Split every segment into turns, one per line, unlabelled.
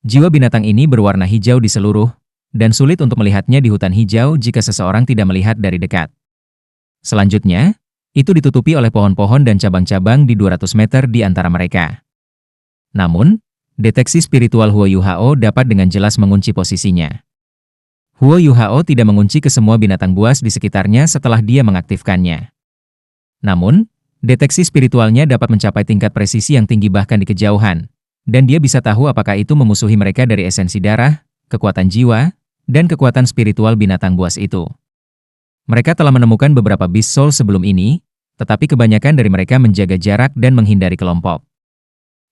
Jiwa binatang ini berwarna hijau di seluruh, dan sulit untuk melihatnya di hutan hijau jika seseorang tidak melihat dari dekat. Selanjutnya, itu ditutupi oleh pohon-pohon dan cabang-cabang di 200 meter di antara mereka. Namun, deteksi spiritual Huo Yuhao dapat dengan jelas mengunci posisinya. Huo Yuhao tidak mengunci ke semua binatang buas di sekitarnya setelah dia mengaktifkannya. Namun, deteksi spiritualnya dapat mencapai tingkat presisi yang tinggi bahkan di kejauhan, dan dia bisa tahu apakah itu memusuhi mereka dari esensi darah, kekuatan jiwa, dan kekuatan spiritual binatang buas itu. Mereka telah menemukan beberapa beast soul sebelum ini, tetapi kebanyakan dari mereka menjaga jarak dan menghindari kelompok.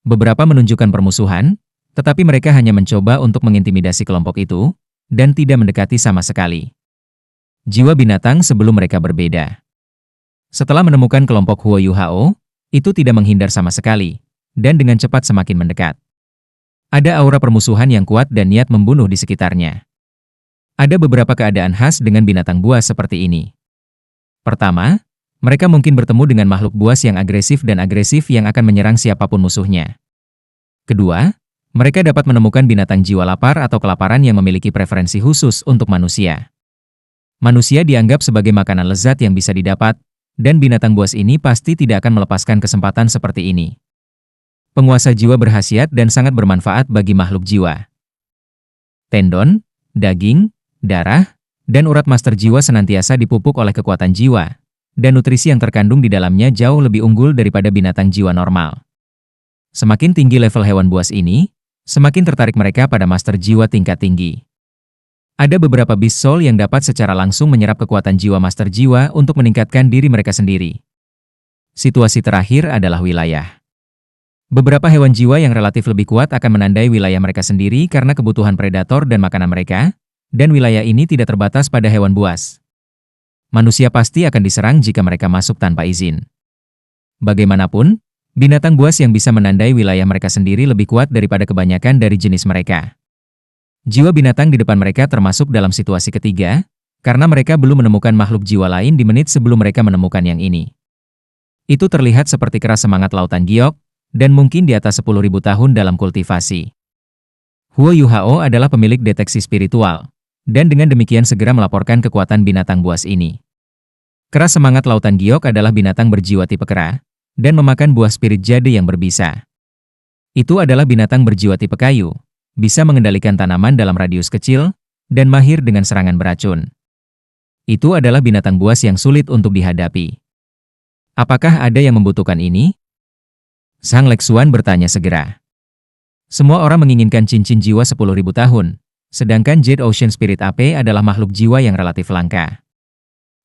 Beberapa menunjukkan permusuhan, tetapi mereka hanya mencoba untuk mengintimidasi kelompok itu, dan tidak mendekati sama sekali. Jiwa binatang sebelum mereka berbeda. Setelah menemukan kelompok Huo Yuhao, itu tidak menghindar sama sekali, dan dengan cepat semakin mendekat. Ada aura permusuhan yang kuat dan niat membunuh di sekitarnya. Ada beberapa keadaan khas dengan binatang buas seperti ini. Pertama, mereka mungkin bertemu dengan makhluk buas yang agresif yang akan menyerang siapapun musuhnya. Kedua, mereka dapat menemukan binatang jiwa lapar atau kelaparan yang memiliki preferensi khusus untuk manusia. Manusia dianggap sebagai makanan lezat yang bisa didapat, dan binatang buas ini pasti tidak akan melepaskan kesempatan seperti ini. Penguasa jiwa berkhasiat dan sangat bermanfaat bagi makhluk jiwa. Tendon, daging, darah, dan urat master jiwa senantiasa dipupuk oleh kekuatan jiwa, dan nutrisi yang terkandung di dalamnya jauh lebih unggul daripada binatang jiwa normal. Semakin tinggi level hewan buas ini, semakin tertarik mereka pada master jiwa tingkat tinggi. Ada beberapa beast soul yang dapat secara langsung menyerap kekuatan jiwa master jiwa untuk meningkatkan diri mereka sendiri. Situasi terakhir adalah wilayah. Beberapa hewan jiwa yang relatif lebih kuat akan menandai wilayah mereka sendiri karena kebutuhan predator dan makanan mereka, dan wilayah ini tidak terbatas pada hewan buas. Manusia pasti akan diserang jika mereka masuk tanpa izin. Bagaimanapun, binatang buas yang bisa menandai wilayah mereka sendiri lebih kuat daripada kebanyakan dari jenis mereka. Jiwa binatang di depan mereka termasuk dalam situasi ketiga, karena mereka belum menemukan makhluk jiwa lain di menit sebelum mereka menemukan yang ini. Itu terlihat seperti keras semangat lautan giok, dan mungkin di atas 10.000 tahun dalam kultivasi. Huo Yuhao adalah pemilik deteksi spiritual, dan dengan demikian segera melaporkan kekuatan binatang buas ini. Keras semangat lautan giok adalah binatang berjiwa tipe kera, dan memakan buah spirit jade yang berbisa. Itu adalah binatang berjiwa tipe kayu, bisa mengendalikan tanaman dalam radius kecil, dan mahir dengan serangan beracun. Itu adalah binatang buas yang sulit untuk dihadapi. Apakah ada yang membutuhkan ini? Sang Leksuan bertanya segera. Semua orang menginginkan cincin jiwa 10.000 tahun, sedangkan Jade Ocean Spirit AP adalah makhluk jiwa yang relatif langka.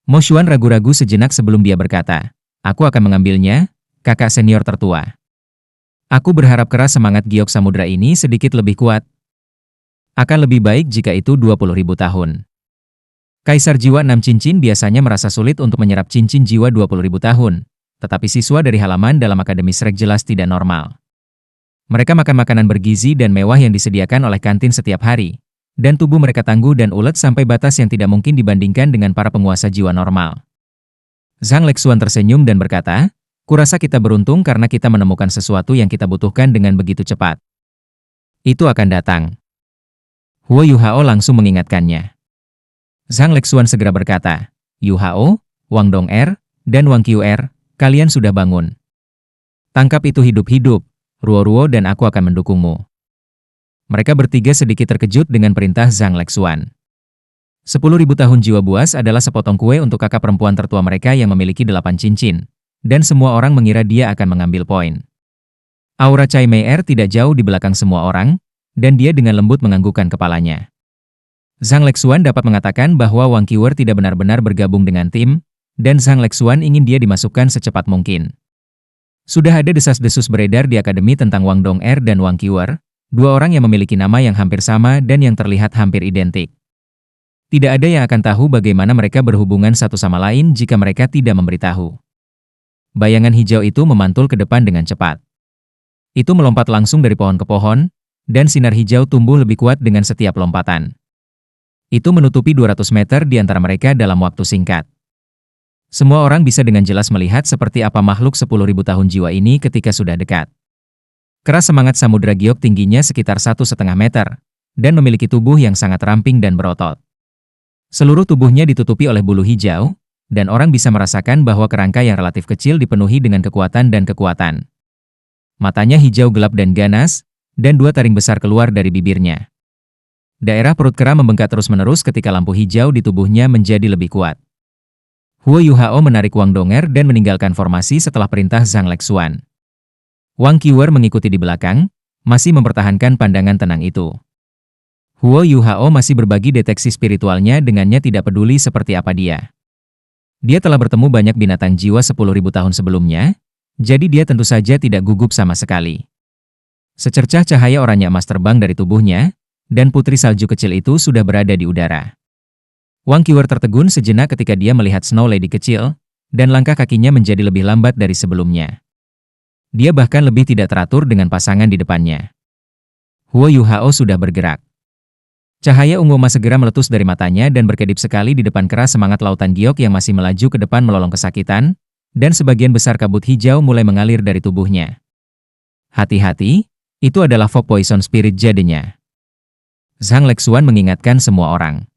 Mo Xuan ragu-ragu sejenak sebelum dia berkata, "Aku akan mengambilnya, kakak senior tertua. Aku berharap keras semangat giok samudra ini sedikit lebih kuat. Akan lebih baik jika itu 20.000 tahun." Kaisar jiwa 6 cincin biasanya merasa sulit untuk menyerap cincin jiwa 20.000 tahun, tetapi siswa dari halaman dalam Akademi Shrek jelas tidak normal. Mereka makan makanan bergizi dan mewah yang disediakan oleh kantin setiap hari, dan tubuh mereka tangguh dan ulet sampai batas yang tidak mungkin dibandingkan dengan para penguasa jiwa normal. Zhang Leksuan tersenyum dan berkata, "Kurasa kita beruntung karena kita menemukan sesuatu yang kita butuhkan dengan begitu cepat. Itu akan datang." Huo Yuhao langsung mengingatkannya. Zhang Leksuan segera berkata, "Yuhao, Wang Dong'er, dan Wang Qiu'er, kalian sudah bangun. Tangkap itu hidup-hidup, Ruo-Ruo dan aku akan mendukungmu." Mereka bertiga sedikit terkejut dengan perintah Zhang Leksuan. 10.000 tahun jiwa buas adalah sepotong kue untuk kakak perempuan tertua mereka yang memiliki 8 cincin, dan semua orang mengira dia akan mengambil poin. Aura Chai Mei tidak jauh di belakang semua orang, dan dia dengan lembut menganggukkan kepalanya. Zhang Leksuan dapat mengatakan bahwa Wang Qiu'er tidak benar-benar bergabung dengan tim, dan Zhang Leksuan ingin dia dimasukkan secepat mungkin. Sudah ada desas-desus beredar di akademi tentang Wang Dong'er dan Wang Qiu'er, dua orang yang memiliki nama yang hampir sama dan yang terlihat hampir identik. Tidak ada yang akan tahu bagaimana mereka berhubungan satu sama lain jika mereka tidak memberitahu. Bayangan hijau itu memantul ke depan dengan cepat. Itu melompat langsung dari pohon ke pohon, dan sinar hijau tumbuh lebih kuat dengan setiap lompatan. Itu menutupi 200 meter di antara mereka dalam waktu singkat. Semua orang bisa dengan jelas melihat seperti apa makhluk 10.000 tahun jiwa ini ketika sudah dekat. Keras semangat samudra giok tingginya sekitar 1,5 meter, dan memiliki tubuh yang sangat ramping dan berotot. Seluruh tubuhnya ditutupi oleh bulu hijau, dan orang bisa merasakan bahwa kerangka yang relatif kecil dipenuhi dengan kekuatan dan kekuatan. Matanya hijau gelap dan ganas, dan 2 taring besar keluar dari bibirnya. Daerah perut kera membengkak terus-menerus ketika lampu hijau di tubuhnya menjadi lebih kuat. Huo Yuhao menarik Wang Donger dan meninggalkan formasi setelah perintah Zhang Lexuan. Wang Qiwer mengikuti di belakang, masih mempertahankan pandangan tenang itu. Huo Yuhao masih berbagi deteksi spiritualnya dengannya tidak peduli seperti apa dia. Dia telah bertemu banyak binatang jiwa 10.000 tahun sebelumnya, jadi dia tentu saja tidak gugup sama sekali. Secercah cahaya oranye emas terbang dari tubuhnya, dan putri salju kecil itu sudah berada di udara. Wang Qiwer tertegun sejenak ketika dia melihat Snow Lady kecil, dan langkah kakinya menjadi lebih lambat dari sebelumnya. Dia bahkan lebih tidak teratur dengan pasangan di depannya. Huo Yuhao sudah bergerak. Cahaya ungu emas segera meletus dari matanya dan berkedip sekali di depan keras semangat lautan giok yang masih melaju ke depan melolong kesakitan, dan sebagian besar kabut hijau mulai mengalir dari tubuhnya. Hati-hati, itu adalah fog poison spirit jadenya. Zhang Lexuan mengingatkan semua orang.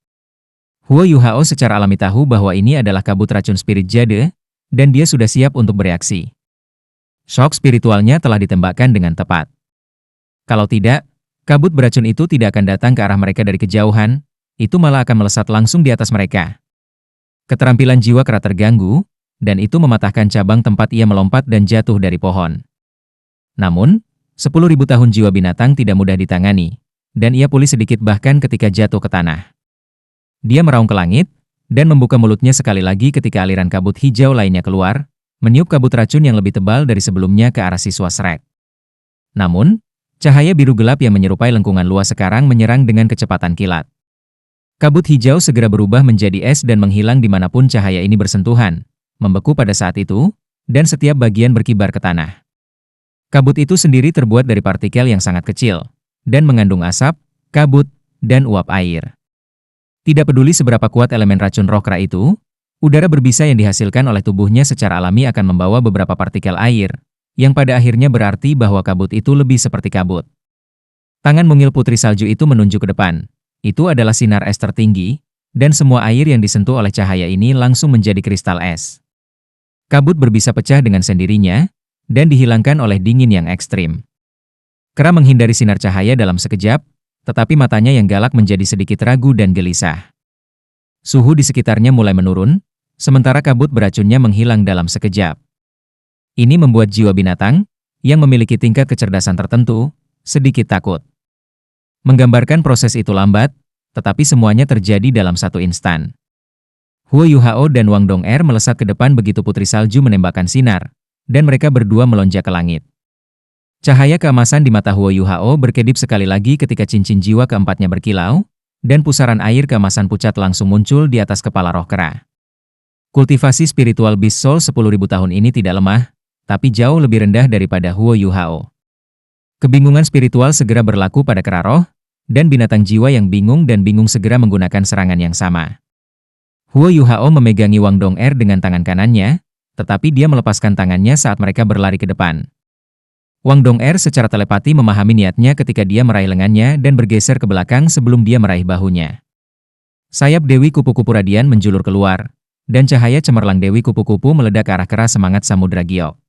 Huo Yuhao secara alami tahu bahwa ini adalah kabut racun spirit jade, dan dia sudah siap untuk bereaksi. Shock spiritualnya telah ditembakkan dengan tepat. Kalau tidak, kabut beracun itu tidak akan datang ke arah mereka dari kejauhan, itu malah akan melesat langsung di atas mereka. Keterampilan jiwa kera terganggu, dan itu mematahkan cabang tempat ia melompat dan jatuh dari pohon. Namun, 10.000 tahun jiwa binatang tidak mudah ditangani, dan ia pulih sedikit bahkan ketika jatuh ke tanah. Dia meraung ke langit, dan membuka mulutnya sekali lagi ketika aliran kabut hijau lainnya keluar, meniup kabut racun yang lebih tebal dari sebelumnya ke arah siswa Shrek. Namun, cahaya biru gelap yang menyerupai lengkungan luas sekarang menyerang dengan kecepatan kilat. Kabut hijau segera berubah menjadi es dan menghilang dimanapun cahaya ini bersentuhan, membeku pada saat itu, dan setiap bagian berkibar ke tanah. Kabut itu sendiri terbuat dari partikel yang sangat kecil, dan mengandung asap, kabut, dan uap air. Tidak peduli seberapa kuat elemen racun roh kera itu, udara berbisa yang dihasilkan oleh tubuhnya secara alami akan membawa beberapa partikel air, yang pada akhirnya berarti bahwa kabut itu lebih seperti kabut. Tangan mungil putri salju itu menunjuk ke depan. Itu adalah sinar es tertinggi, dan semua air yang disentuh oleh cahaya ini langsung menjadi kristal es. Kabut berbisa pecah dengan sendirinya, dan dihilangkan oleh dingin yang ekstrim. Kera menghindari sinar cahaya dalam sekejap, tetapi matanya yang galak menjadi sedikit ragu dan gelisah. Suhu di sekitarnya mulai menurun, sementara kabut beracunnya menghilang dalam sekejap. Ini membuat jiwa binatang, yang memiliki tingkat kecerdasan tertentu, sedikit takut. Menggambarkan proses itu lambat, tetapi semuanya terjadi dalam satu instan. Huo Yuhao dan Wang Donger melesat ke depan begitu putri salju menembakkan sinar, dan mereka berdua melonjak ke langit. Cahaya keemasan di mata Huo Yuhao berkedip sekali lagi ketika cincin jiwa keempatnya berkilau, dan pusaran air keemasan pucat langsung muncul di atas kepala roh kera. Kultivasi spiritual Beast Soul 10.000 tahun ini tidak lemah, tapi jauh lebih rendah daripada Huo Yuhao. Kebingungan spiritual segera berlaku pada kera roh, dan binatang jiwa yang bingung dan bingung segera menggunakan serangan yang sama. Huo Yuhao memegangi Wang Donger dengan tangan kanannya, tetapi dia melepaskan tangannya saat mereka berlari ke depan. Wang Donger secara telepati memahami niatnya ketika dia meraih lengannya dan bergeser ke belakang sebelum dia meraih bahunya. Sayap Dewi Kupu-Kupu Radian menjulur keluar, dan cahaya cemerlang Dewi Kupu-Kupu meledak ke arah kera semangat samudra giok.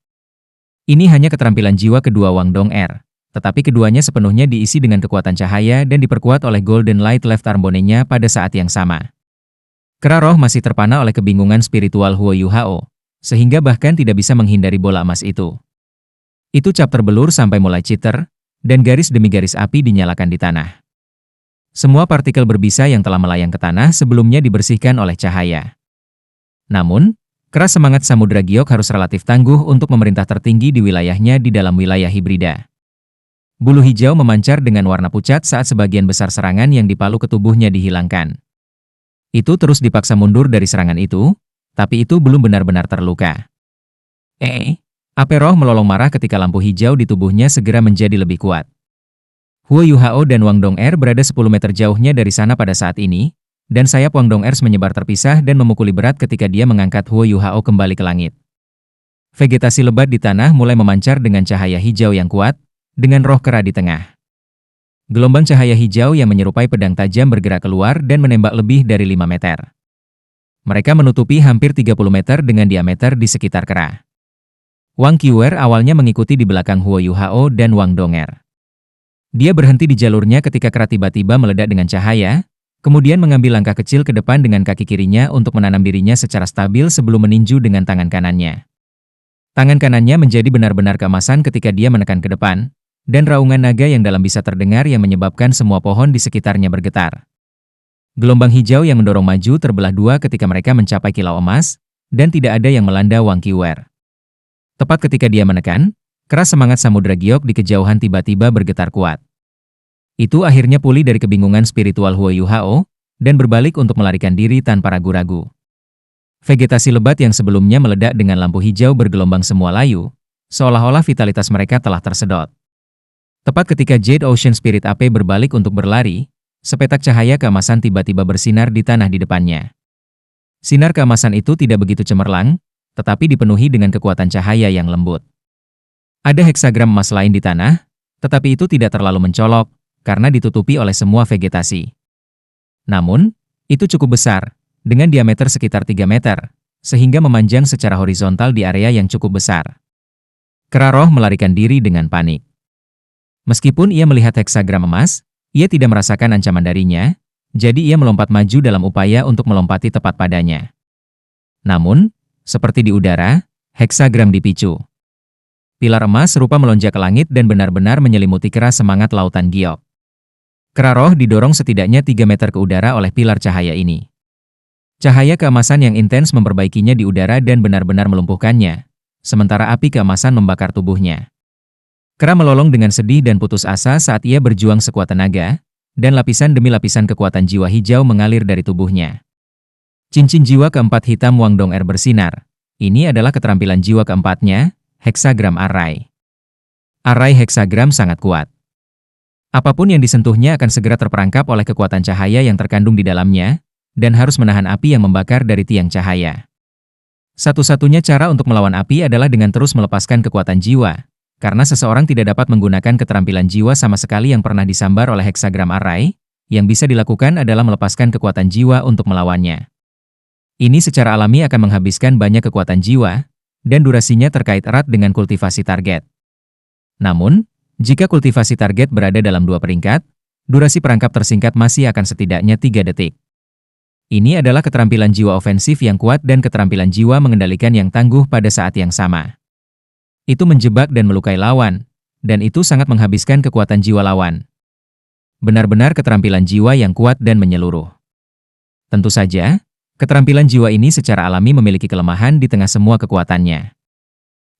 Ini hanya keterampilan jiwa kedua Wang Donger, tetapi keduanya sepenuhnya diisi dengan kekuatan cahaya dan diperkuat oleh Golden Light Left Arm Bone-nya pada saat yang sama. Kera roh masih terpana oleh kebingungan spiritual Huo Yuhao, sehingga bahkan tidak bisa menghindari bola emas itu. Itu cap terbelur sampai mulai citer, dan garis demi garis api dinyalakan di tanah. Semua partikel berbisa yang telah melayang ke tanah sebelumnya dibersihkan oleh cahaya. Namun, kera semangat samudra giok harus relatif tangguh untuk memerintah tertinggi di wilayahnya di dalam wilayah hibrida. Bulu hijau memancar dengan warna pucat saat sebagian besar serangan yang dipalu ke tubuhnya dihilangkan. Itu terus dipaksa mundur dari serangan itu, tapi itu belum benar-benar terluka. Ape roh melolong marah ketika lampu hijau di tubuhnya segera menjadi lebih kuat. Huo Yuhao dan Wang Donger berada 10 meter jauhnya dari sana pada saat ini, dan sayap Wang Donger menyebar terpisah dan memukuli berat ketika dia mengangkat Huo Yuhao kembali ke langit. Vegetasi lebat di tanah mulai memancar dengan cahaya hijau yang kuat, dengan roh kera di tengah. Gelombang cahaya hijau yang menyerupai pedang tajam bergerak keluar dan menembak lebih dari 5 meter. Mereka menutupi hampir 30 meter dengan diameter di sekitar kera. Wang Qiuer awalnya mengikuti di belakang Huo Yuhao dan Wang Donger. Dia berhenti di jalurnya ketika kera tiba-tiba meledak dengan cahaya, kemudian mengambil langkah kecil ke depan dengan kaki kirinya untuk menanam dirinya secara stabil sebelum meninju dengan tangan kanannya. Tangan kanannya menjadi benar-benar keemasan ketika dia menekan ke depan, dan raungan naga yang dalam bisa terdengar yang menyebabkan semua pohon di sekitarnya bergetar. Gelombang hijau yang mendorong maju terbelah dua ketika mereka mencapai kilau emas, dan tidak ada yang melanda Wang Qiuer. Tepat ketika dia menekan, keras semangat samudra giok di kejauhan tiba-tiba bergetar kuat. Itu akhirnya pulih dari kebingungan spiritual Huo Yuhao, dan berbalik untuk melarikan diri tanpa ragu-ragu. Vegetasi lebat yang sebelumnya meledak dengan lampu hijau bergelombang semua layu, seolah-olah vitalitas mereka telah tersedot. Tepat ketika Jade Ocean Spirit Ape berbalik untuk berlari, sepetak cahaya keemasan tiba-tiba bersinar di tanah di depannya. Sinar keemasan itu tidak begitu cemerlang, tetapi dipenuhi dengan kekuatan cahaya yang lembut. Ada heksagram emas lain di tanah, tetapi itu tidak terlalu mencolok, karena ditutupi oleh semua vegetasi. Namun, itu cukup besar, dengan diameter sekitar 3 meter, sehingga memanjang secara horizontal di area yang cukup besar. Kera roh melarikan diri dengan panik. Meskipun ia melihat heksagram emas, ia tidak merasakan ancaman darinya, jadi ia melompat maju dalam upaya untuk melompati tepat padanya. Namun, seperti di udara, heksagram dipicu. Pilar emas serupa melonjak ke langit dan benar-benar menyelimuti kera semangat lautan giok. Kera roh didorong setidaknya 3 meter ke udara oleh pilar cahaya ini. Cahaya keemasan yang intens memperbaikinya di udara dan benar-benar melumpuhkannya, sementara api keemasan membakar tubuhnya. Kera melolong dengan sedih dan putus asa saat ia berjuang sekuat tenaga, dan lapisan demi lapisan kekuatan jiwa hijau mengalir dari tubuhnya. Cincin jiwa keempat hitam Wang Donger bersinar. Ini adalah keterampilan jiwa keempatnya, heksagram Arrai. Arrai heksagram sangat kuat. Apapun yang disentuhnya akan segera terperangkap oleh kekuatan cahaya yang terkandung di dalamnya, dan harus menahan api yang membakar dari tiang cahaya. Satu-satunya cara untuk melawan api adalah dengan terus melepaskan kekuatan jiwa, karena seseorang tidak dapat menggunakan keterampilan jiwa sama sekali yang pernah disambar oleh heksagram Arrai, yang bisa dilakukan adalah melepaskan kekuatan jiwa untuk melawannya. Ini secara alami akan menghabiskan banyak kekuatan jiwa, dan durasinya terkait erat dengan kultivasi target. Namun, jika kultivasi target berada dalam 2 peringkat, durasi perangkap tersingkat masih akan setidaknya 3 detik. Ini adalah keterampilan jiwa ofensif yang kuat dan keterampilan jiwa mengendalikan yang tangguh pada saat yang sama. Itu menjebak dan melukai lawan, dan itu sangat menghabiskan kekuatan jiwa lawan. Benar-benar keterampilan jiwa yang kuat dan menyeluruh. Tentu saja, keterampilan jiwa ini secara alami memiliki kelemahan di tengah semua kekuatannya.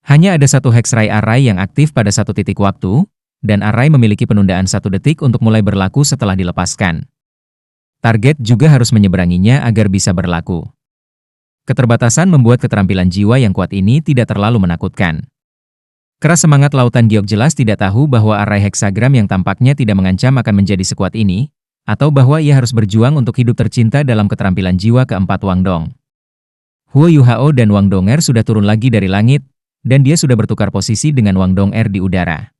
Hanya ada satu Hexray Array yang aktif pada satu titik waktu, dan Array memiliki penundaan 1 detik untuk mulai berlaku setelah dilepaskan. Target juga harus menyeberanginya agar bisa berlaku. Keterbatasan membuat keterampilan jiwa yang kuat ini tidak terlalu menakutkan. Kera semangat lautan giok jelas tidak tahu bahwa Array heksagram yang tampaknya tidak mengancam akan menjadi sekuat ini, atau bahwa ia harus berjuang untuk hidup tercinta dalam keterampilan jiwa keempat Wang Dong. Huo Yuhao dan Wang Donger sudah turun lagi dari langit, dan dia sudah bertukar posisi dengan Wang Donger di udara.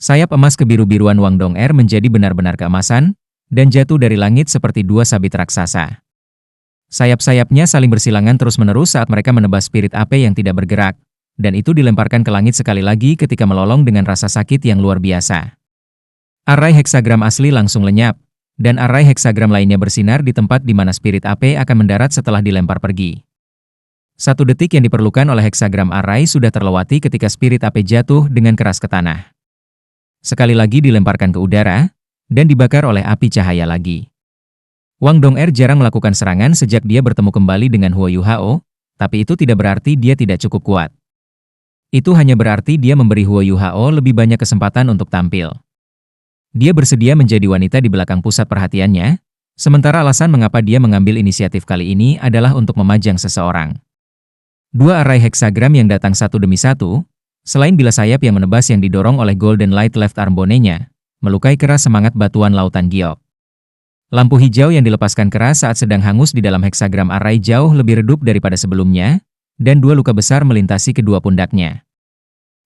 Sayap emas kebiru-biruan Wang Donger menjadi benar-benar keemasan, dan jatuh dari langit seperti 2 sabit raksasa. Sayap-sayapnya saling bersilangan terus-menerus saat mereka menebas spirit ape yang tidak bergerak, dan itu dilemparkan ke langit sekali lagi ketika melolong dengan rasa sakit yang luar biasa. Array heksagram asli langsung lenyap, dan array heksagram lainnya bersinar di tempat di mana spirit ape akan mendarat setelah dilempar pergi. 1 detik yang diperlukan oleh heksagram array sudah terlewati ketika spirit ape jatuh dengan keras ke tanah. Sekali lagi dilemparkan ke udara, dan dibakar oleh api cahaya lagi. Wang Donger jarang melakukan serangan sejak dia bertemu kembali dengan Huo Yuhao, tapi itu tidak berarti dia tidak cukup kuat. Itu hanya berarti dia memberi Huo Yuhao lebih banyak kesempatan untuk tampil. Dia bersedia menjadi wanita di belakang pusat perhatiannya, sementara alasan mengapa dia mengambil inisiatif kali ini adalah untuk memajang seseorang. 2 array heksagram yang datang satu demi satu, selain bilah sayap yang menebas yang didorong oleh Golden Light Left Arm bonenya, melukai keras semangat batuan lautan giok. Lampu hijau yang dilepaskan keras saat sedang hangus di dalam heksagram array jauh lebih redup daripada sebelumnya, dan 2 luka besar melintasi kedua pundaknya.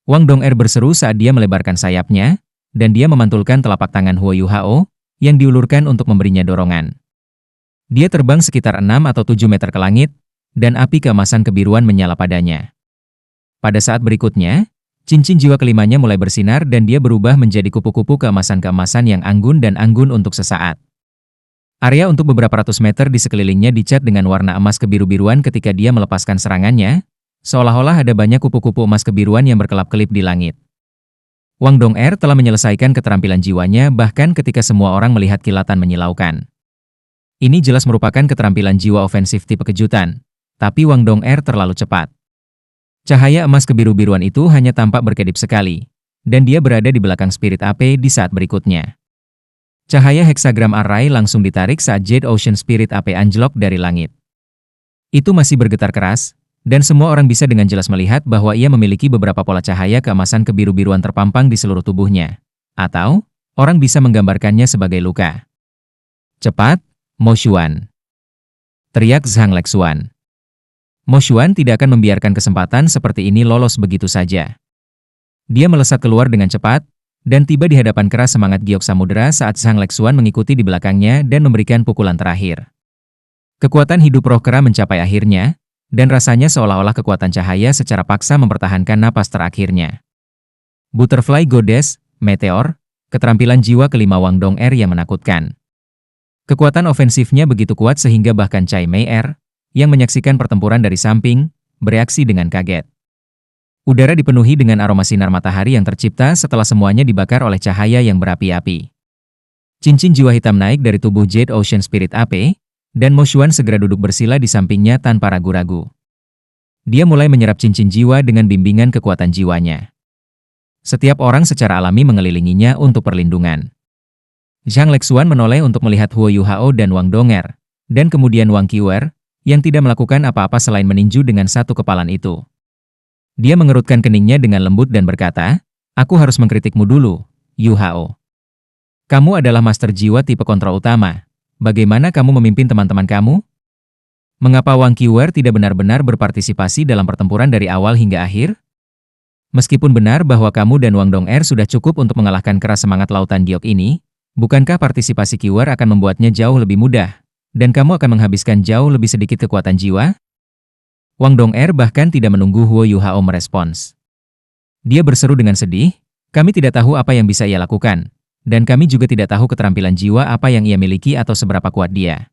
Wang Dong'er berseru saat dia melebarkan sayapnya, dan dia memantulkan telapak tangan Huo Yuhao, yang diulurkan untuk memberinya dorongan. Dia terbang sekitar 6 atau 7 meter ke langit, dan api keemasan kebiruan menyala padanya. Pada saat berikutnya, cincin jiwa kelimanya mulai bersinar dan dia berubah menjadi kupu-kupu keemasan-keemasan yang anggun dan anggun untuk sesaat. Area untuk beberapa ratus meter di sekelilingnya dicat dengan warna emas kebiru-biruan ketika dia melepaskan serangannya, seolah-olah ada banyak kupu-kupu emas kebiruan yang berkelap-kelip di langit. Wang Dong'er telah menyelesaikan keterampilan jiwanya bahkan ketika semua orang melihat kilatan menyilaukan. Ini jelas merupakan keterampilan jiwa ofensif tipe kejutan, tapi Wang Dong'er terlalu cepat. Cahaya emas kebiru-biruan itu hanya tampak berkedip sekali, dan dia berada di belakang spirit AP di saat berikutnya. Cahaya heksagram array langsung ditarik saat Jade Ocean Spirit AP anjlok dari langit. Itu masih bergetar keras, dan semua orang bisa dengan jelas melihat bahwa ia memiliki beberapa pola cahaya keemasan kebiru-biruan terpampang di seluruh tubuhnya. Atau, orang bisa menggambarkannya sebagai luka. Cepat, Mo Xuan! Teriak Zhang Lexuan. Mo Xuan tidak akan membiarkan kesempatan seperti ini lolos begitu saja. Dia melesat keluar dengan cepat, dan tiba di hadapan keras semangat giok samudera saat Zhang Lexuan mengikuti di belakangnya dan memberikan pukulan terakhir. Kekuatan hidup roh kera mencapai akhirnya, dan rasanya seolah-olah kekuatan cahaya secara paksa mempertahankan napas terakhirnya. Butterfly Goddess, Meteor, keterampilan jiwa kelima Wang Dong'er yang menakutkan. Kekuatan ofensifnya begitu kuat sehingga bahkan Chai Mei Er, yang menyaksikan pertempuran dari samping, bereaksi dengan kaget. Udara dipenuhi dengan aroma sinar matahari yang tercipta setelah semuanya dibakar oleh cahaya yang berapi-api. Cincin jiwa hitam naik dari tubuh Jade Ocean Spirit AP, dan Mo Xuan segera duduk bersila di sampingnya tanpa ragu-ragu. Dia mulai menyerap cincin jiwa dengan bimbingan kekuatan jiwanya. Setiap orang secara alami mengelilinginya untuk perlindungan. Zhang Lexuan menoleh untuk melihat Huo Yuhao dan Wang Dong'er, dan kemudian Wang Qiuer, yang tidak melakukan apa-apa selain meninju dengan satu kepalan itu. Dia mengerutkan keningnya dengan lembut dan berkata, "Aku harus mengkritikmu dulu, Yuhao. Kamu adalah master jiwa tipe kontrol utama. Bagaimana kamu memimpin teman-teman kamu? Mengapa Wang Qiuer tidak benar-benar berpartisipasi dalam pertempuran dari awal hingga akhir? Meskipun benar bahwa kamu dan Wang Dong'er sudah cukup untuk mengalahkan keras semangat lautan giok ini, bukankah partisipasi Qiuer akan membuatnya jauh lebih mudah? Dan kamu akan menghabiskan jauh lebih sedikit kekuatan jiwa?" Wang Dong'er bahkan tidak menunggu Huo Yuhao merespons. Dia berseru dengan sedih, "Kami tidak tahu apa yang bisa ia lakukan, dan kami juga tidak tahu keterampilan jiwa apa yang ia miliki atau seberapa kuat dia.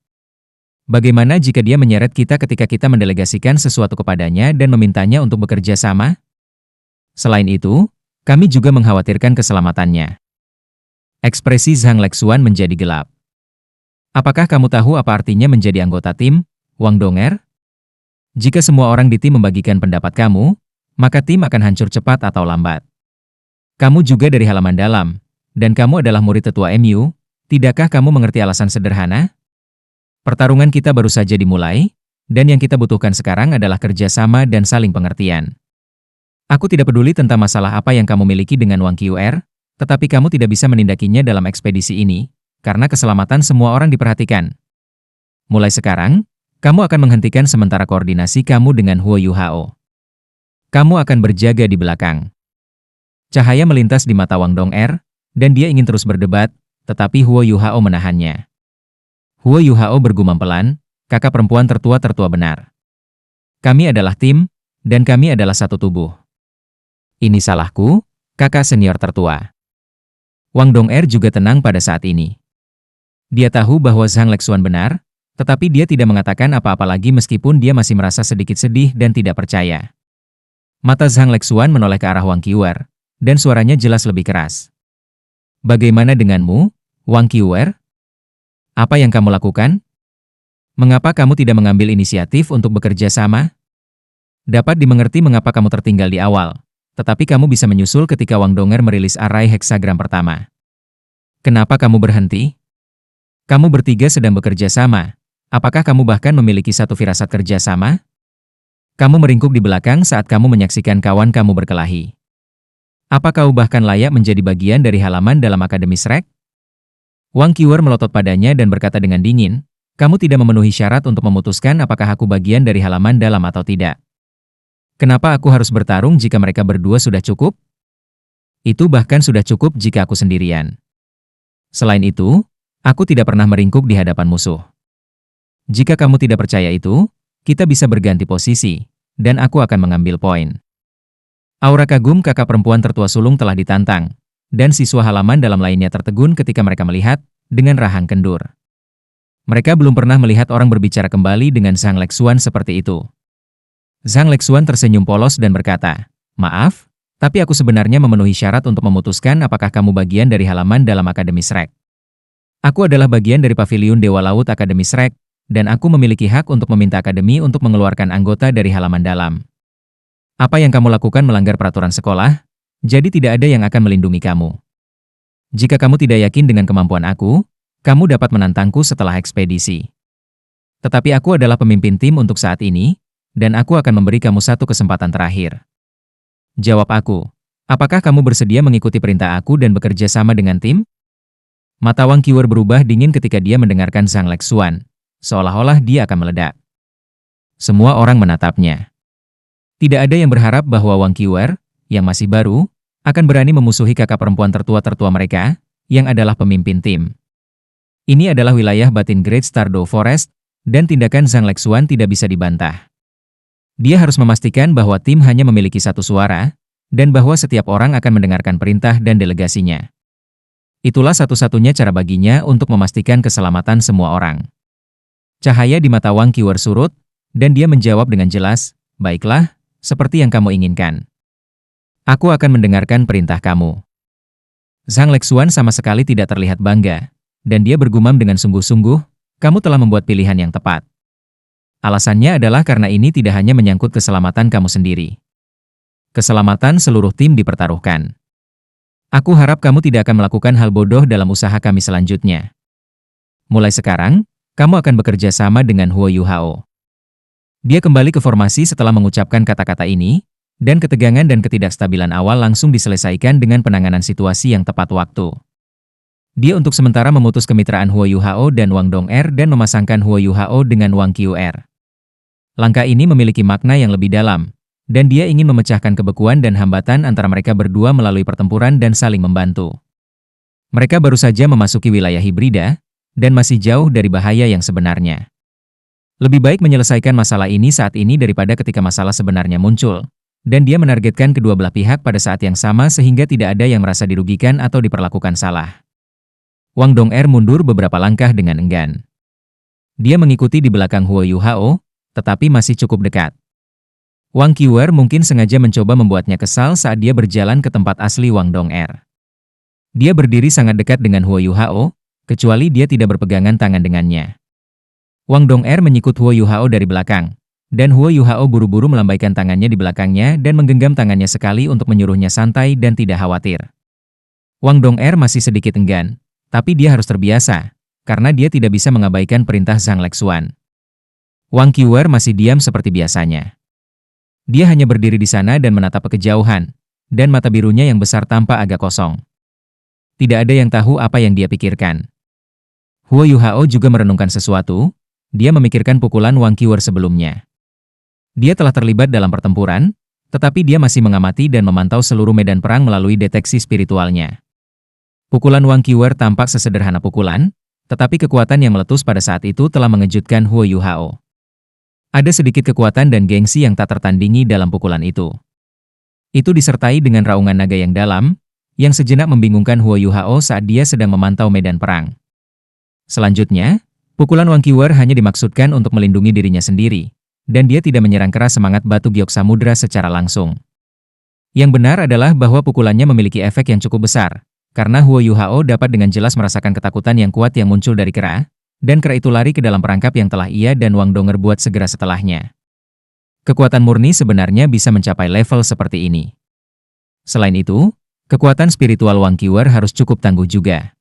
Bagaimana jika dia menyeret kita ketika kita mendelegasikan sesuatu kepadanya dan memintanya untuk bekerja sama? Selain itu, kami juga mengkhawatirkan keselamatannya." Ekspresi Zhang Lexuan menjadi gelap. "Apakah kamu tahu apa artinya menjadi anggota tim, Wang Dong'er? Jika semua orang di tim membagikan pendapat kamu, maka tim akan hancur cepat atau lambat. Kamu juga dari halaman dalam, dan kamu adalah murid tetua MU, tidakkah kamu mengerti alasan sederhana? Pertarungan kita baru saja dimulai, dan yang kita butuhkan sekarang adalah kerjasama dan saling pengertian. Aku tidak peduli tentang masalah apa yang kamu miliki dengan Wang Qiuer, tetapi kamu tidak bisa menindakinya dalam ekspedisi ini, karena keselamatan semua orang diperhatikan. Mulai sekarang, kamu akan menghentikan sementara koordinasi kamu dengan Huo Yuhao. Kamu akan berjaga di belakang." Cahaya melintas di mata Wang Dong'er, dan dia ingin terus berdebat, tetapi Huo Yuhao menahannya. Huo Yuhao bergumam pelan, "Kakak perempuan tertua benar. Kami adalah tim, dan kami adalah satu tubuh. Ini salahku, kakak senior tertua." Wang Dong'er juga tenang pada saat ini. Dia tahu bahwa Zhang Lexuan benar, tetapi dia tidak mengatakan apa-apa lagi meskipun dia masih merasa sedikit sedih dan tidak percaya. Mata Zhang Lexuan menoleh ke arah Wang Qiuer, dan suaranya jelas lebih keras. "Bagaimana denganmu, Wang Qiuer? Apa yang kamu lakukan? Mengapa kamu tidak mengambil inisiatif untuk bekerja sama? Dapat dimengerti mengapa kamu tertinggal di awal, tetapi kamu bisa menyusul ketika Wang Dong'er merilis array heksagram pertama. Kenapa kamu berhenti? Kamu bertiga sedang bekerja sama. Apakah kamu bahkan memiliki satu firasat kerja sama? Kamu meringkuk di belakang saat kamu menyaksikan kawan kamu berkelahi. Apa kau bahkan layak menjadi bagian dari halaman dalam Akademi Shrek?" Wang Qiuer melotot padanya dan berkata dengan dingin, "Kamu tidak memenuhi syarat untuk memutuskan apakah aku bagian dari halaman dalam atau tidak. Kenapa aku harus bertarung jika mereka berdua sudah cukup? Itu bahkan sudah cukup jika aku sendirian. Selain itu, aku tidak pernah meringkuk di hadapan musuh. Jika kamu tidak percaya itu, kita bisa berganti posisi, dan aku akan mengambil poin. Aura kagum kakak perempuan tertua sulung telah ditantang, dan siswa halaman dalam lainnya tertegun ketika mereka melihat, dengan rahang kendur. Mereka belum pernah melihat orang berbicara kembali dengan Zhang Lexuan seperti itu. Zhang Lexuan tersenyum polos dan berkata, "Maaf, tapi aku sebenarnya memenuhi syarat untuk memutuskan apakah kamu bagian dari halaman dalam Akademi Shrek. Aku adalah bagian dari Paviliun Dewa Laut Akademi Shrek, dan aku memiliki hak untuk meminta Akademi untuk mengeluarkan anggota dari halaman dalam. Apa yang kamu lakukan melanggar peraturan sekolah, jadi tidak ada yang akan melindungi kamu. Jika kamu tidak yakin dengan kemampuan aku, kamu dapat menantangku setelah ekspedisi. Tetapi aku adalah pemimpin tim untuk saat ini, dan aku akan memberi kamu satu kesempatan terakhir. Jawab aku, apakah kamu bersedia mengikuti perintah aku dan bekerja sama dengan tim?" Mata Wang Qiwer berubah dingin ketika dia mendengarkan Zhang Lexuan, seolah-olah dia akan meledak. Semua orang menatapnya. Tidak ada yang berharap bahwa Wang Qiwer, yang masih baru, akan berani memusuhi kakak perempuan tertua-tertua mereka, yang adalah pemimpin tim. Ini adalah wilayah batin Great Stardew Forest, dan tindakan Zhang Lexuan tidak bisa dibantah. Dia harus memastikan bahwa tim hanya memiliki satu suara, dan bahwa setiap orang akan mendengarkan perintah dan delegasinya. Itulah satu-satunya cara baginya untuk memastikan keselamatan semua orang. Cahaya di mata Wang Qiwer surut, dan dia menjawab dengan jelas, "Baiklah, seperti yang kamu inginkan. Aku akan mendengarkan perintah kamu." Zhang Lexuan sama sekali tidak terlihat bangga, dan dia bergumam dengan sungguh-sungguh, "Kamu telah membuat pilihan yang tepat. Alasannya adalah karena ini tidak hanya menyangkut keselamatan kamu sendiri. Keselamatan seluruh tim dipertaruhkan. Aku harap kamu tidak akan melakukan hal bodoh dalam usaha kami selanjutnya. Mulai sekarang, kamu akan bekerja sama dengan Huo Yuhao." Dia kembali ke formasi setelah mengucapkan kata-kata ini, dan ketegangan dan ketidakstabilan awal langsung diselesaikan dengan penanganan situasi yang tepat waktu. Dia untuk sementara memutus kemitraan Huo Yuhao dan Wang Dong'er dan memasangkan Huo Yuhao dengan Wang Qiwer. Langkah ini memiliki makna yang lebih dalam, dan dia ingin memecahkan kebekuan dan hambatan antara mereka berdua melalui pertempuran dan saling membantu. Mereka baru saja memasuki wilayah hibrida, dan masih jauh dari bahaya yang sebenarnya. Lebih baik menyelesaikan masalah ini saat ini daripada ketika masalah sebenarnya muncul, dan dia menargetkan kedua belah pihak pada saat yang sama sehingga tidak ada yang merasa dirugikan atau diperlakukan salah. Wang Dong'er mundur beberapa langkah dengan enggan. Dia mengikuti di belakang Huo Yuhao, tetapi masih cukup dekat. Wang Qiwer mungkin sengaja mencoba membuatnya kesal saat dia berjalan ke tempat asli Wang Dong'er. Dia berdiri sangat dekat dengan Huo Yuhao, kecuali dia tidak berpegangan tangan dengannya. Wang Dong'er menyikut Huo Yuhao dari belakang, dan Huo Yuhao buru-buru melambaikan tangannya di belakangnya dan menggenggam tangannya sekali untuk menyuruhnya santai dan tidak khawatir. Wang Dong'er masih sedikit enggan, tapi dia harus terbiasa, karena dia tidak bisa mengabaikan perintah Zhang Lexuan. Wang Qiwer masih diam seperti biasanya. Dia hanya berdiri di sana dan menatap ke kejauhan, dan mata birunya yang besar tampak agak kosong. Tidak ada yang tahu apa yang dia pikirkan. Huo Yuhao juga merenungkan sesuatu, dia memikirkan pukulan Wang Qiwer sebelumnya. Dia telah terlibat dalam pertempuran, tetapi dia masih mengamati dan memantau seluruh medan perang melalui deteksi spiritualnya. Pukulan Wang Qiwer tampak sesederhana pukulan, tetapi kekuatan yang meletus pada saat itu telah mengejutkan Huo Yuhao. Ada sedikit kekuatan dan gengsi yang tak tertandingi dalam pukulan itu. Itu disertai dengan raungan naga yang dalam, yang sejenak membingungkan Huo Yuhao saat dia sedang memantau medan perang. Selanjutnya, pukulan Wang Qiwer hanya dimaksudkan untuk melindungi dirinya sendiri, dan dia tidak menyerang keras semangat batu giok samudra secara langsung. Yang benar adalah bahwa pukulannya memiliki efek yang cukup besar, karena Huo Yuhao dapat dengan jelas merasakan ketakutan yang kuat yang muncul dari kera, dan kera itu lari ke dalam perangkap yang telah ia dan Wang Dong'er buat segera setelahnya. Kekuatan murni sebenarnya bisa mencapai level seperti ini. Selain itu, kekuatan spiritual Wang Qiwer harus cukup tangguh juga.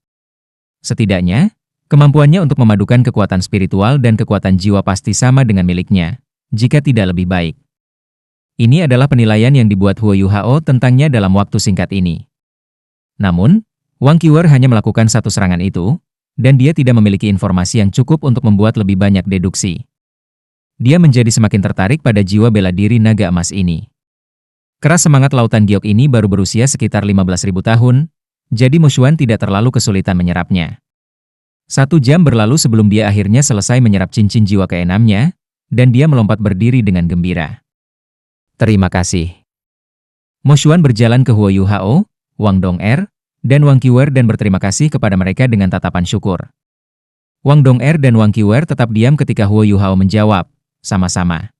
Setidaknya, kemampuannya untuk memadukan kekuatan spiritual dan kekuatan jiwa pasti sama dengan miliknya, jika tidak lebih baik. Ini adalah penilaian yang dibuat Huo Yuhao tentangnya dalam waktu singkat ini. Namun, Wang Qiwer hanya melakukan satu serangan itu, dan dia tidak memiliki informasi yang cukup untuk membuat lebih banyak deduksi. Dia menjadi semakin tertarik pada jiwa bela diri naga emas ini. Keras semangat lautan giok ini baru berusia sekitar 15.000 tahun, jadi Mo Xuan tidak terlalu kesulitan menyerapnya. 1 jam berlalu sebelum dia akhirnya selesai menyerap cincin jiwa keenamnya, dan dia melompat berdiri dengan gembira. Terima kasih. Mo Xuan berjalan ke Huo Yu Hao, Wang Dong'er, dan Wang Qiwer dan berterima kasih kepada mereka dengan tatapan syukur. Wang Dong'er dan Wang Qiwer tetap diam ketika Huo Yu Hao menjawab, sama-sama.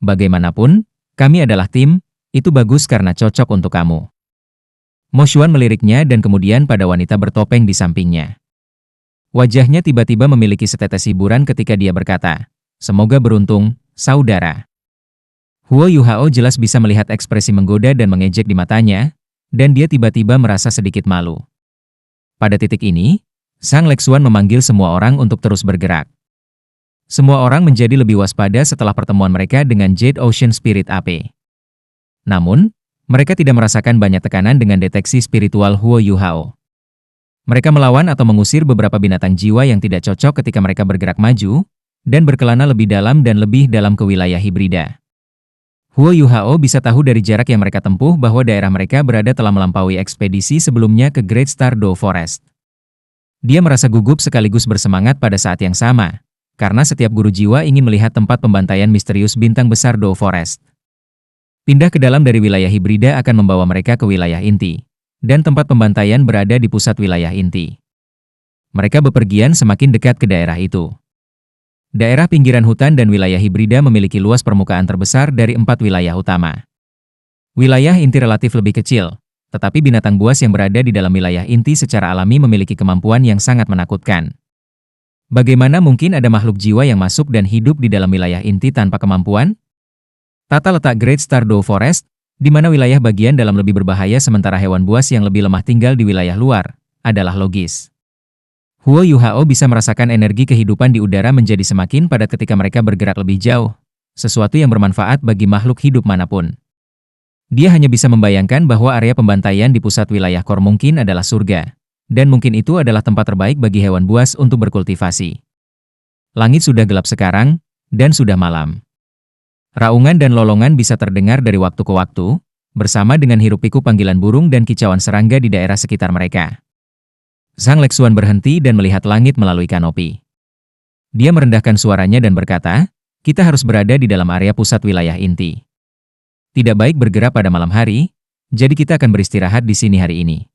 Bagaimanapun, kami adalah tim, itu bagus karena cocok untuk kamu. Mo Xuan meliriknya dan kemudian pada wanita bertopeng di sampingnya. Wajahnya tiba-tiba memiliki setetes hiburan ketika dia berkata, semoga beruntung, saudara. Huo Yu Hao jelas bisa melihat ekspresi menggoda dan mengejek di matanya, dan dia tiba-tiba merasa sedikit malu. Pada titik ini, Zhang Lexuan memanggil semua orang untuk terus bergerak. Semua orang menjadi lebih waspada setelah pertemuan mereka dengan Jade Ocean Spirit AP. Namun, mereka tidak merasakan banyak tekanan dengan deteksi spiritual Huo Yu Hao. Mereka melawan atau mengusir beberapa binatang jiwa yang tidak cocok ketika mereka bergerak maju, dan berkelana lebih dalam dan lebih dalam ke wilayah hibrida. Huo Yu Hao bisa tahu dari jarak yang mereka tempuh bahwa daerah mereka berada telah melampaui ekspedisi sebelumnya ke Great Star Doe Forest. Dia merasa gugup sekaligus bersemangat pada saat yang sama, karena setiap guru jiwa ingin melihat tempat pembantaian misterius bintang besar Doe Forest. Pindah ke dalam dari wilayah hibrida akan membawa mereka ke wilayah inti, dan tempat pembantaian berada di pusat wilayah inti. Mereka bepergian semakin dekat ke daerah itu. Daerah pinggiran hutan dan wilayah hibrida memiliki luas permukaan terbesar dari 4 wilayah utama. Wilayah inti relatif lebih kecil, tetapi binatang buas yang berada di dalam wilayah inti secara alami memiliki kemampuan yang sangat menakutkan. Bagaimana mungkin ada makhluk jiwa yang masuk dan hidup di dalam wilayah inti tanpa kemampuan? Tata letak Great Star Doe Forest, di mana wilayah bagian dalam lebih berbahaya sementara hewan buas yang lebih lemah tinggal di wilayah luar, adalah logis. Huo Yu Hao bisa merasakan energi kehidupan di udara menjadi semakin padat ketika mereka bergerak lebih jauh, sesuatu yang bermanfaat bagi makhluk hidup manapun. Dia hanya bisa membayangkan bahwa area pembantaian di pusat wilayah Kor mungkin adalah surga, dan mungkin itu adalah tempat terbaik bagi hewan buas untuk berkultivasi. Langit sudah gelap sekarang, dan sudah malam. Raungan dan lolongan bisa terdengar dari waktu ke waktu, bersama dengan hiruk-pikuk panggilan burung dan kicauan serangga di daerah sekitar mereka. Zhang Lexuan berhenti dan melihat langit melalui kanopi. Dia merendahkan suaranya dan berkata, kita harus berada di dalam area pusat wilayah inti. Tidak baik bergerak pada malam hari, jadi kita akan beristirahat di sini hari ini.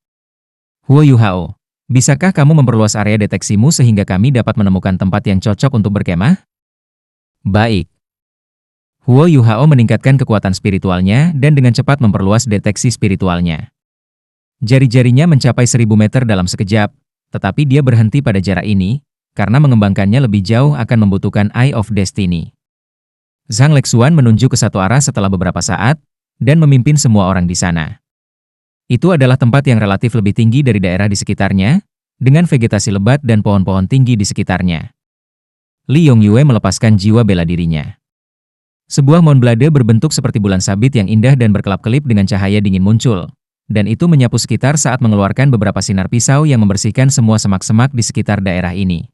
Huo Yu Hao, bisakah kamu memperluas area deteksimu sehingga kami dapat menemukan tempat yang cocok untuk berkemah? Baik. Huo Yu Hao meningkatkan kekuatan spiritualnya dan dengan cepat memperluas deteksi spiritualnya. Jari-jarinya mencapai 1000 meter dalam sekejap, tetapi dia berhenti pada jarak ini, karena mengembangkannya lebih jauh akan membutuhkan Eye of Destiny. Zhang Lexuan menunjuk ke satu arah setelah beberapa saat, dan memimpin semua orang di sana. Itu adalah tempat yang relatif lebih tinggi dari daerah di sekitarnya, dengan vegetasi lebat dan pohon-pohon tinggi di sekitarnya. Li Yongyue melepaskan jiwa bela dirinya. Sebuah monblade berbentuk seperti bulan sabit yang indah dan berkelap-kelip dengan cahaya dingin muncul, dan itu menyapu sekitar saat mengeluarkan beberapa sinar pisau yang membersihkan semua semak-semak di sekitar daerah ini.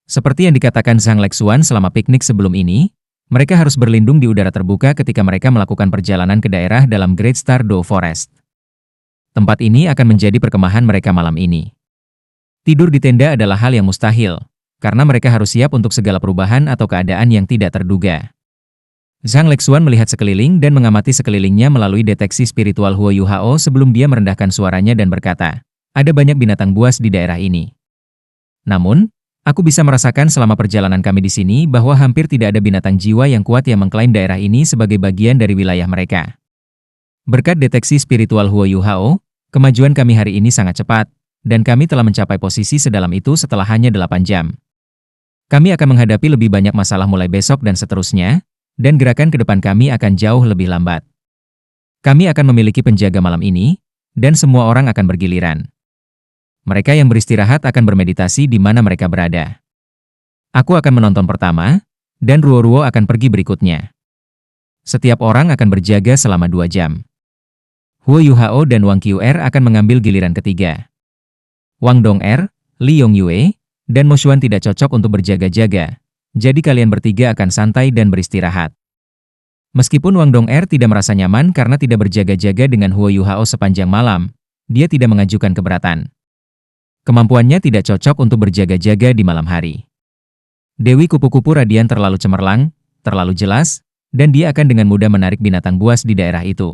Seperti yang dikatakan Zhang Lexuan selama piknik sebelum ini, mereka harus berlindung di udara terbuka ketika mereka melakukan perjalanan ke daerah dalam Great Star Doe Forest. Tempat ini akan menjadi perkemahan mereka malam ini. Tidur di tenda adalah hal yang mustahil, karena mereka harus siap untuk segala perubahan atau keadaan yang tidak terduga. Zhang Lexuan melihat sekeliling dan mengamati sekelilingnya melalui deteksi spiritual Huo Yu Hao sebelum dia merendahkan suaranya dan berkata, ada banyak binatang buas di daerah ini. Namun, aku bisa merasakan selama perjalanan kami di sini bahwa hampir tidak ada binatang jiwa yang kuat yang mengklaim daerah ini sebagai bagian dari wilayah mereka. Berkat deteksi spiritual Huo Yu Hao, kemajuan kami hari ini sangat cepat, dan kami telah mencapai posisi sedalam itu setelah hanya 8 jam. Kami akan menghadapi lebih banyak masalah mulai besok dan seterusnya, dan gerakan ke depan kami akan jauh lebih lambat. Kami akan memiliki penjaga malam ini, dan semua orang akan bergiliran. Mereka yang beristirahat akan bermeditasi di mana mereka berada. Aku akan menonton pertama, dan Ruo-Ruo akan pergi berikutnya. Setiap orang akan berjaga selama 2 jam. Huo Yu Hao dan Wang Qiwer akan mengambil giliran ketiga. Wang Dong'er, Li Yongyue, dan Mo Xuan tidak cocok untuk berjaga-jaga. Jadi kalian bertiga akan santai dan beristirahat. Meskipun Wang Dong'er tidak merasa nyaman karena tidak berjaga-jaga dengan Huo Yuhao sepanjang malam, dia tidak mengajukan keberatan. Kemampuannya tidak cocok untuk berjaga-jaga di malam hari. Dewi kupu-kupu radian terlalu cemerlang, terlalu jelas, dan dia akan dengan mudah menarik binatang buas di daerah itu.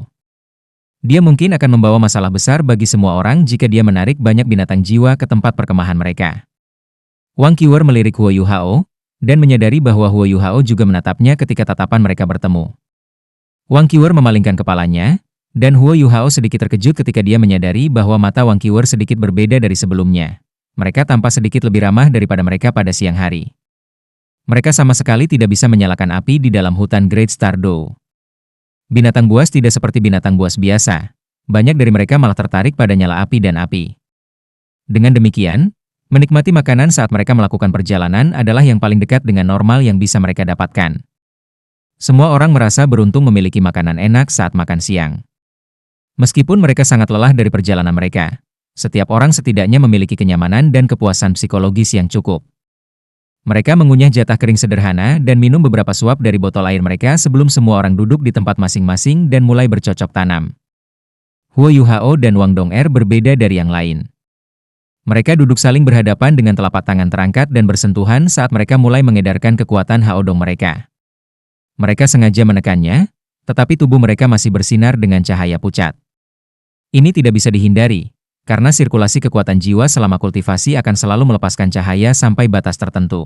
Dia mungkin akan membawa masalah besar bagi semua orang jika dia menarik banyak binatang jiwa ke tempat perkemahan mereka. Wang Qiwer melirik Huo Yuhao, dan menyadari bahwa Huo Yuhao juga menatapnya ketika tatapan mereka bertemu. Wang Qiwer memalingkan kepalanya, dan Huo Yuhao sedikit terkejut ketika dia menyadari bahwa mata Wang Qiwer sedikit berbeda dari sebelumnya. Mereka tampak sedikit lebih ramah daripada mereka pada siang hari. Mereka sama sekali tidak bisa menyalakan api di dalam hutan Great Stardew. Binatang buas tidak seperti binatang buas biasa. Banyak dari mereka malah tertarik pada nyala api dan api. Dengan demikian, menikmati makanan saat mereka melakukan perjalanan adalah yang paling dekat dengan normal yang bisa mereka dapatkan. Semua orang merasa beruntung memiliki makanan enak saat makan siang. Meskipun mereka sangat lelah dari perjalanan mereka, setiap orang setidaknya memiliki kenyamanan dan kepuasan psikologis yang cukup. Mereka mengunyah jatah kering sederhana dan minum beberapa suap dari botol air mereka sebelum semua orang duduk di tempat masing-masing dan mulai bercocok tanam. Huo Yuhao dan Wang Dong'er berbeda dari yang lain. Mereka duduk saling berhadapan dengan telapak tangan terangkat dan bersentuhan saat mereka mulai mengedarkan kekuatan Haodong mereka. Mereka sengaja menekannya, tetapi tubuh mereka masih bersinar dengan cahaya pucat. Ini tidak bisa dihindari, karena sirkulasi kekuatan jiwa selama kultivasi akan selalu melepaskan cahaya sampai batas tertentu.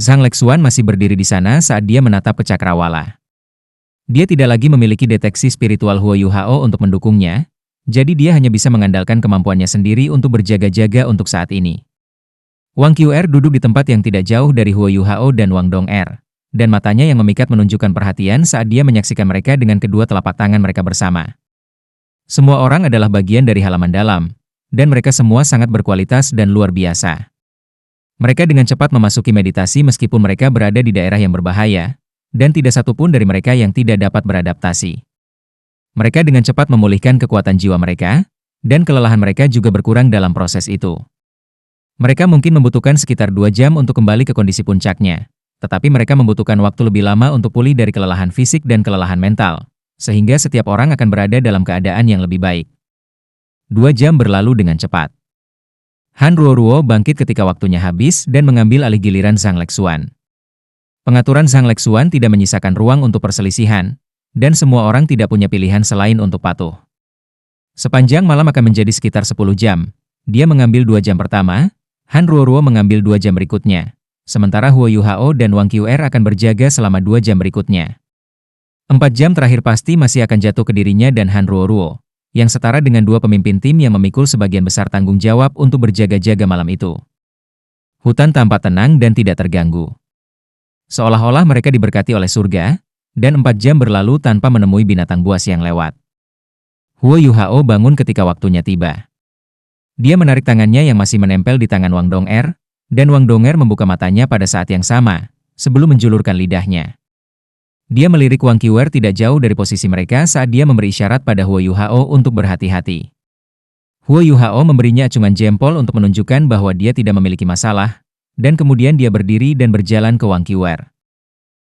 Zhang Lexuan masih berdiri di sana saat dia menatap ke cakrawala. Dia tidak lagi memiliki deteksi spiritual Huo Yuhao untuk mendukungnya, jadi dia hanya bisa mengandalkan kemampuannya sendiri untuk berjaga-jaga untuk saat ini. Wang Qiwer duduk di tempat yang tidak jauh dari Huo Yuhao dan Wang Dong'er, dan matanya yang memikat menunjukkan perhatian saat dia menyaksikan mereka dengan kedua telapak tangan mereka bersama. Semua orang adalah bagian dari halaman dalam, dan mereka semua sangat berkualitas dan luar biasa. Mereka dengan cepat memasuki meditasi meskipun mereka berada di daerah yang berbahaya, dan tidak satupun dari mereka yang tidak dapat beradaptasi. Mereka dengan cepat memulihkan kekuatan jiwa mereka, dan kelelahan mereka juga berkurang dalam proses itu. Mereka mungkin membutuhkan sekitar 2 jam untuk kembali ke kondisi puncaknya, tetapi mereka membutuhkan waktu lebih lama untuk pulih dari kelelahan fisik dan kelelahan mental. Sehingga setiap orang akan berada dalam keadaan yang lebih baik. 2 jam berlalu dengan cepat. Han Ruo bangkit ketika waktunya habis dan mengambil alih giliran Zhang Lexuan. Pengaturan Zhang Lexuan tidak menyisakan ruang untuk perselisihan, dan semua orang tidak punya pilihan selain untuk patuh. Sepanjang malam akan menjadi sekitar 10 jam. Dia mengambil 2 jam pertama, Han Ruo mengambil 2 jam berikutnya, sementara Huo Yuhao dan Wang Qiwer akan berjaga selama 2 jam berikutnya. 4 jam terakhir pasti masih akan jatuh ke dirinya dan Han Ruo, yang setara dengan 2 pemimpin tim yang memikul sebagian besar tanggung jawab untuk berjaga-jaga malam itu. Hutan tampak tenang dan tidak terganggu. Seolah-olah mereka diberkati oleh surga, dan 4 jam berlalu tanpa menemui binatang buas yang lewat. Huo Yuhao bangun ketika waktunya tiba. Dia menarik tangannya yang masih menempel di tangan Wang Dong'er, dan Wang Dong'er membuka matanya pada saat yang sama, sebelum menjulurkan lidahnya. Dia melirik Wang Qiwer tidak jauh dari posisi mereka saat dia memberi isyarat pada Huo Yuhao untuk berhati-hati. Huo Yuhao memberinya acungan jempol untuk menunjukkan bahwa dia tidak memiliki masalah, dan kemudian dia berdiri dan berjalan ke Wang Qiwer.